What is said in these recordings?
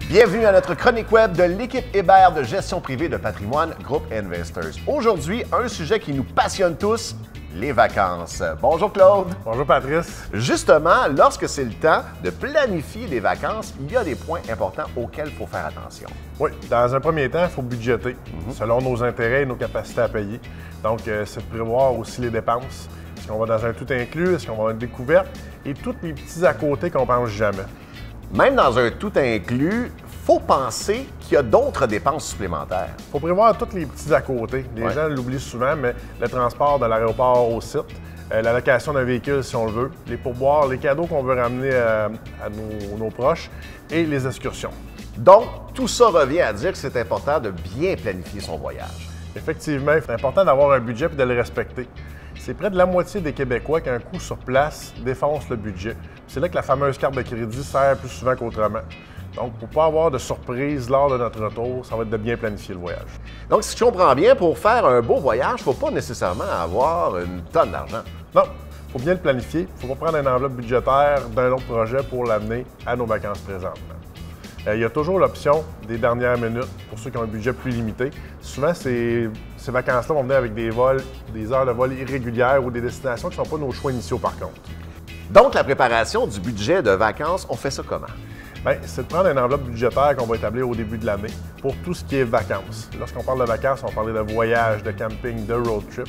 Bienvenue à notre chronique web de l'équipe Hébert de gestion privée de patrimoine Groupe Investors. Aujourd'hui, un sujet qui nous passionne tous, les vacances. Bonjour Claude. Bonjour Patrice. Justement, lorsque c'est le temps de planifier des vacances, il y a des points importants auxquels il faut faire attention. Oui, dans un premier temps, il faut budgéter selon nos intérêts et nos capacités à payer. Donc, c'est de prévoir aussi les dépenses. Est-ce qu'on va dans un tout inclus? Est-ce qu'on va avoir une découverte? Et tous les petits à côté qu'on pense jamais. Même dans un tout inclus, il faut penser qu'il y a d'autres dépenses supplémentaires. Il faut prévoir tous les petits à côté. Les gens l'oublient souvent, mais le transport de l'aéroport au site, la location d'un véhicule si on le veut, les pourboires, les cadeaux qu'on veut ramener à nos proches et les excursions. Donc, tout ça revient à dire que c'est important de bien planifier son voyage. Effectivement, c'est important d'avoir un budget et de le respecter. C'est près de la moitié des Québécois qu'un coût sur place défonce le budget. C'est là que la fameuse carte de crédit sert plus souvent qu'autrement. Donc, pour ne pas avoir de surprise lors de notre retour, ça va être de bien planifier le voyage. Donc, si je comprends bien, pour faire un beau voyage, il ne faut pas nécessairement avoir une tonne d'argent. Non, il faut bien le planifier. Il ne faut pas prendre une enveloppe budgétaire d'un autre projet pour l'amener à nos vacances présentement. Il y a toujours l'option des dernières minutes pour ceux qui ont un budget plus limité. Souvent, ces vacances-là vont venir avec des vols, des heures de vol irrégulières ou des destinations qui ne sont pas nos choix initiaux par contre. Donc, la préparation du budget de vacances, on fait ça comment? Bien, c'est de prendre une enveloppe budgétaire qu'on va établir au début de l'année pour tout ce qui est vacances. Lorsqu'on parle de vacances, on va parler de voyage, de camping, de road trip.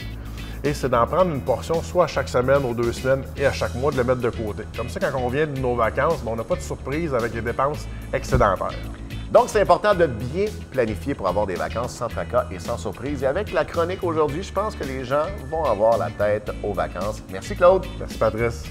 Et c'est d'en prendre une portion soit à chaque semaine ou 2 semaines et à chaque mois de le mettre de côté. Comme ça, quand on vient de nos vacances, on n'a pas de surprise avec les dépenses excédentaires. Donc, c'est important de bien planifier pour avoir des vacances sans tracas et sans surprise. Et avec la chronique aujourd'hui, je pense que les gens vont avoir la tête aux vacances. Merci Claude. Merci Patrice.